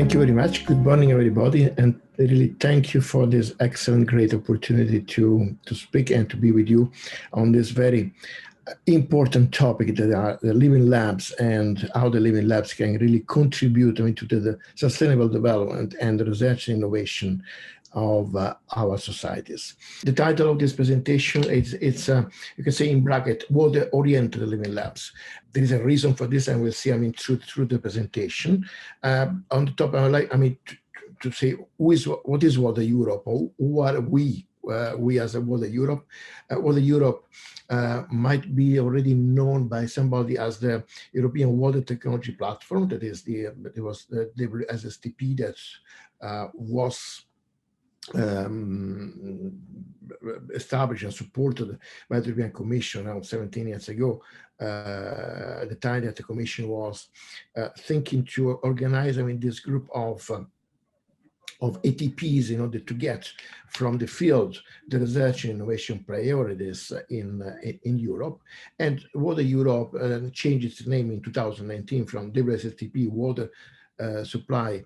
Thank you very much. Good morning, everybody, and really thank you for this excellent, great opportunity to speak and to be with you on this very important topic that are the living labs and how the living labs can really contribute to the sustainable development and the research and innovation of our societies. The title of this presentation is, you can say in bracket, water-oriented living labs. There is a reason for this, and we'll see, through the presentation. On the top, I would like, to say what is Water Europe, or who are we as a Water Europe. Water Europe might be already known by somebody as the European Water Technology Platform. That is it was the WSSTP that was established and supported by the European Commission around 17 years ago, at the time that the Commission was thinking to organize this group of ATPs in order to get from the field the research and innovation priorities in Europe. And Water Europe changed its name in 2019 from WSSTP, Water Supply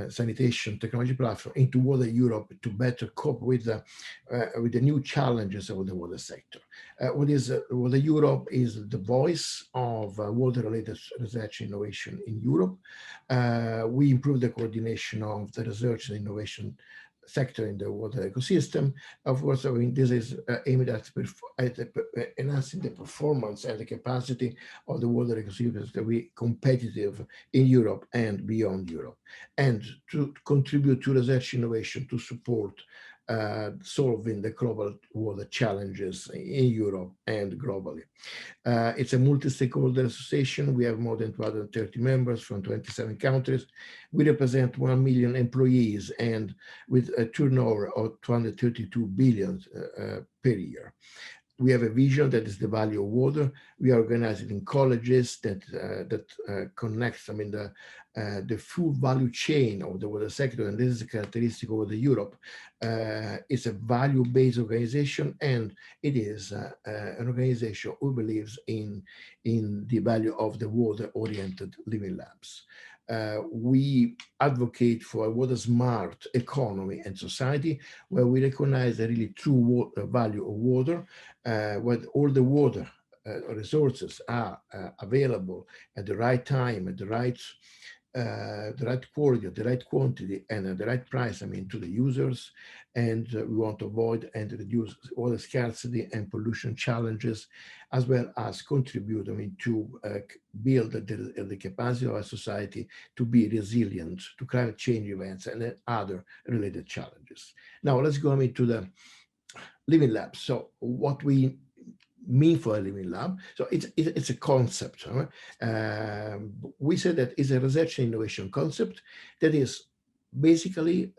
Sanitation Technology Platform, into Water Europe to better cope with the new challenges of the water sector. Water Europe is the voice of water-related research and innovation in Europe. We improve the coordination of the research and innovation sector in the water ecosystem. Of course, this is aimed at enhancing the performance and the capacity of the water ecosystem to be competitive in Europe and beyond Europe, and to contribute to research innovation to support solving the global water challenges in Europe and globally. It's a multi-stakeholder association. We have more than 230 members from 27 countries. We represent 1 million employees and with a turnover of 232 billion per year. We have a vision that is the value of water. We are organized in colleges that connects the full value chain of the water sector, and this is a characteristic of Water Europe. It's a value-based organization, and it is an organization who believes in the value of the water-oriented living labs. We advocate for a water-smart economy and society, where we recognize the really true value of water, when all the water resources are available at the right time, at the right quality, at the right quantity, and at the right price, to the users. And we want to avoid and reduce water scarcity and pollution challenges, as well as contribute to build the capacity of our society to be resilient to climate change events and other related challenges. Now let's go into the living labs. So what we mean for a living lab. So it's a concept. We say that it's a research and innovation concept that is basically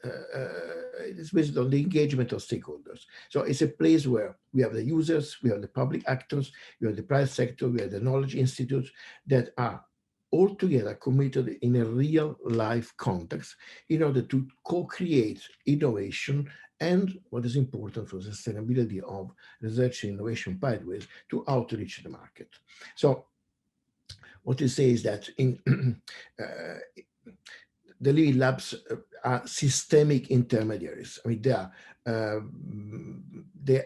it's based on the engagement of stakeholders. So it's a place where we have the users, we have the public actors, we have the private sector, we have the knowledge institutes that are all together committed in a real life context in order to co-create innovation and what is important for sustainability of research and innovation pathways to outreach the market. So what we say is that in the living labs are systemic intermediaries. They're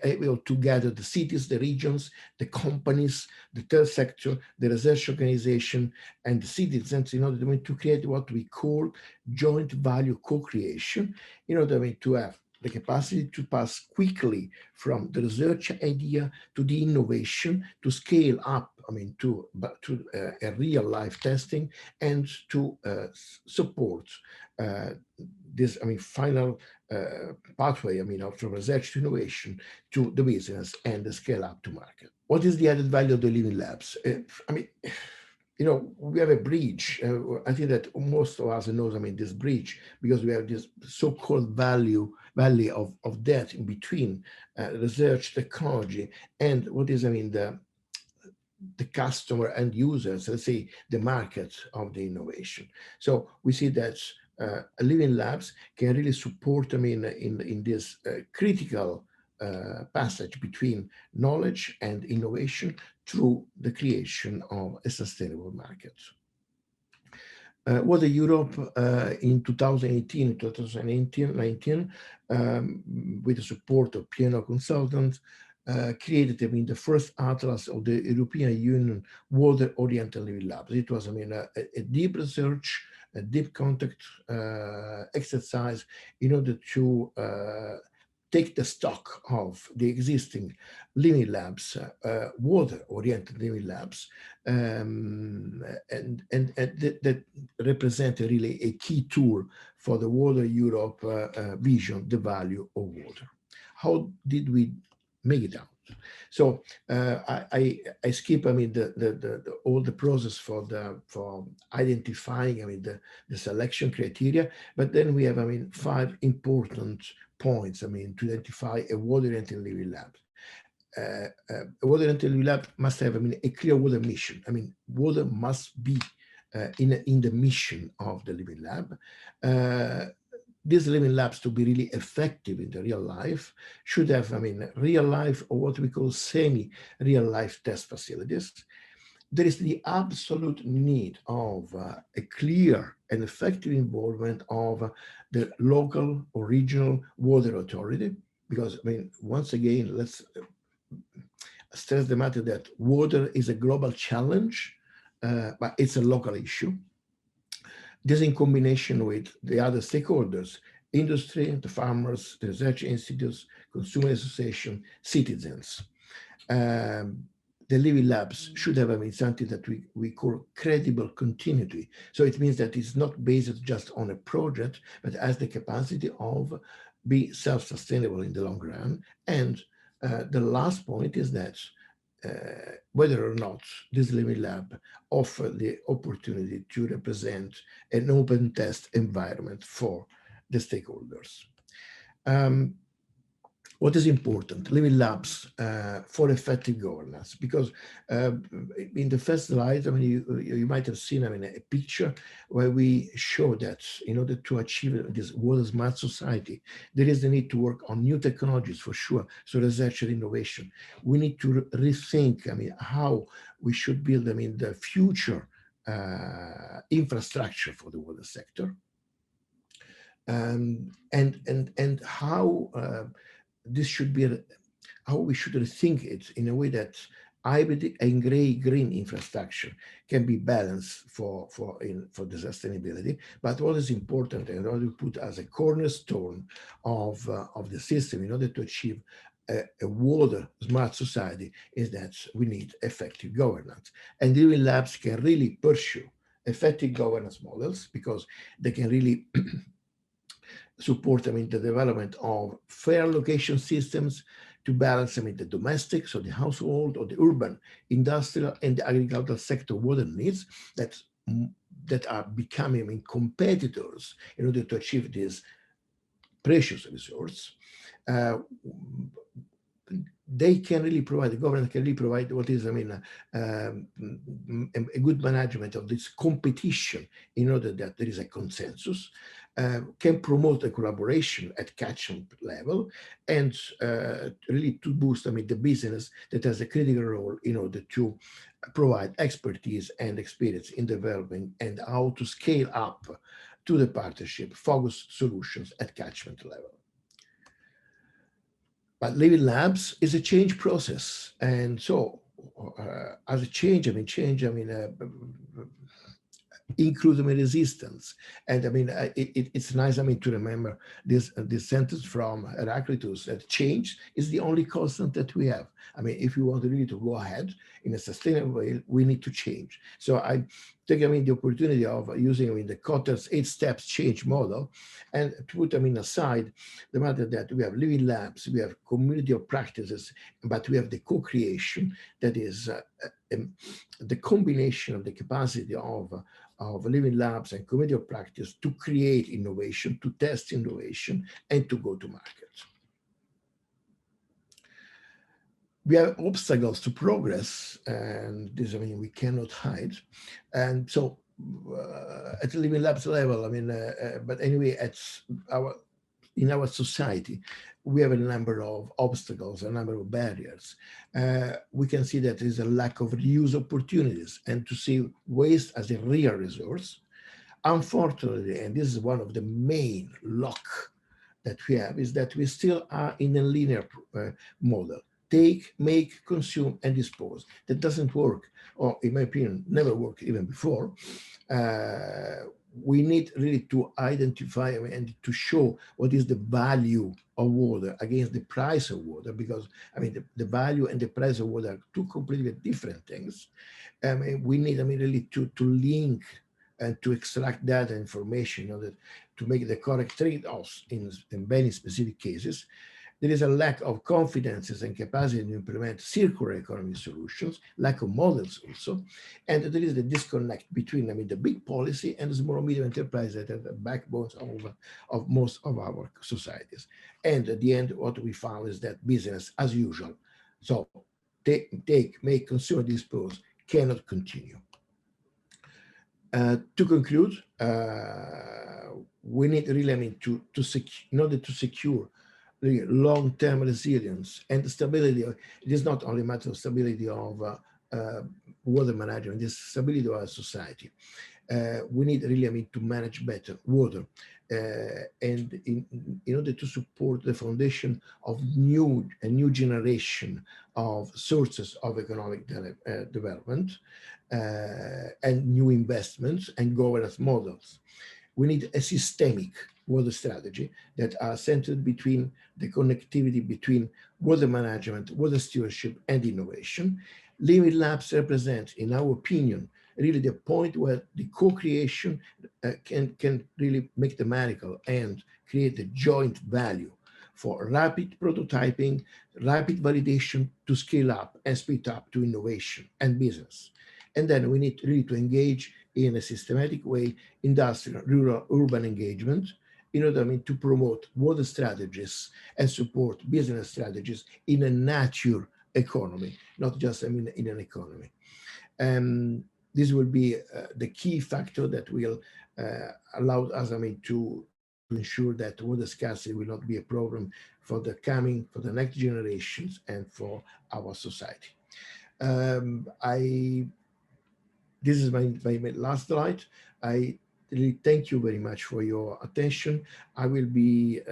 able to gather the cities, the regions, the companies, the third sector, the research organization, and the citizens in order to create what we call joint value co-creation, in order to have the capacity to pass quickly from the research idea to the innovation, to scale up, to a real life testing, and to support this, final pathway, from research to innovation to the business and the scale up to market. What is the added value of the living labs? We have a bridge. I think that most of us knows, this bridge, because we have this so-called valley of death in between research, technology, and what is, the customer and users, let's say, the market of the innovation. So we see that living labs can really support, in this critical passage between knowledge and innovation through the creation of a sustainable market. Water Europe in 2018, 2019, with the support of Piano Consultants, created, the first atlas of the European Union water-oriented living labs. It was, a deep research, a deep contact exercise in order to take the stock of the existing living labs, water-oriented living labs, and that represent really a key tool for the Water Europe vision, the value of water. How did we make it out? So I skip, all the process for identifying, the selection criteria, but then we have, 5 important points, to identify a water-oriented living lab. A water-oriented living lab must have, a clear water mission. Water must be in the mission of the living lab. These living labs, to be really effective in the real life, should have, real life, or what we call semi-real life test facilities. There is the absolute need of a clear and effective involvement of the local or regional water authority, because, once again, let's stress the matter that water is a global challenge, but it's a local issue. This in combination with the other stakeholders, industry, the farmers, the research institutes, consumer association, citizens. The living labs should have, something that we call credible continuity. So it means that it's not based just on a project, but has the capacity of be self-sustainable in the long run. And the last point is that whether or not this living lab offer the opportunity to represent an open test environment for the stakeholders. What is important? Living labs for effective governance, because in the first slide, you might have seen, a picture where we show that in order to achieve this water smart society, there is the need to work on new technologies for sure. So research and innovation. We need to rethink, how we should build, the future infrastructure for the water sector, and how this should be, how we should rethink it in a way that hybrid and green infrastructure can be balanced for the sustainability. But what is important, and what we put as a cornerstone of the system in order to achieve a water smart society, is that we need effective governance. And living labs can really pursue effective governance models, because they can really support, the development of fair allocation systems to balance, the domestic, so the household or the urban, industrial, and the agricultural sector water needs that are becoming, competitors in order to achieve this precious resource. They can really provide, the government can really provide what is, a good management of this competition in order that there is a consensus, can promote the collaboration at catchment level, and really to boost, the business that has a critical role in order to provide expertise and experience in developing and how to scale up to the partnership focused solutions at catchment level. But living labs is a change process, and so as a change, includes, resistance. And it's nice, to remember this sentence from Heraclitus, that change is the only constant that we have. If we want really to go ahead in a sustainable way, we need to change. So I take, the opportunity of using, the Kotter's 8 steps change model, and to put, aside the matter that we have living labs, we have community of practices, but we have the co-creation, that is the combination of the capacity of living labs and community of practice to create innovation, to test innovation, and to go to market. We have obstacles to progress, and this, we cannot hide. And so at the living labs level, but anyway, in our society, we have a number of obstacles, a number of barriers. We can see that there is a lack of reuse opportunities, and to see waste as a real resource. Unfortunately, and this is one of the main lock that we have, is that we still are in a linear model. Take, make, consume, and dispose. That doesn't work, or in my opinion, never worked even before. We need really to identify and to show what is the value of water against the price of water, because the value and the price of water are two completely different things. We need really to link and to extract data information in order to make the correct trade-offs in many specific cases. There is a lack of confidence and capacity to implement circular economy solutions, lack of models also, and there is the disconnect between the big policy and the small and medium enterprise that are the backbones of most of our societies. And at the end, what we found is that business as usual. So take, make, consumer, dispose cannot continue. To conclude, we need really, in order to secure the long-term resilience and stability. It is not only a matter of stability of water management; it's stability of our society. We need really, to manage better water, and in order to support the foundation of a new generation of sources of economic development, and new investments and governance models. We need a systemic water strategy that are centered between the connectivity between water management, water stewardship, and innovation. Living labs represent, in our opinion, really the point where the co-creation can really make the miracle and create a joint value for rapid prototyping, rapid validation to scale up and speed up to innovation and business. And then we need really to engage in a systematic way industrial, rural, urban engagement in order to promote water strategies and support business strategies in a nature economy, not just in an economy. This will be the key factor that will allow us to ensure that water scarcity will not be a problem for the next generations and for our society. This is my last slide. I really thank you very much for your attention. I will be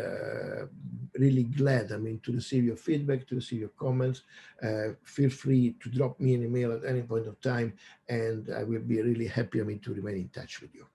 really glad, to receive your feedback, to receive your comments. Feel free to drop me an email at any point of time, and I will be really happy, to remain in touch with you.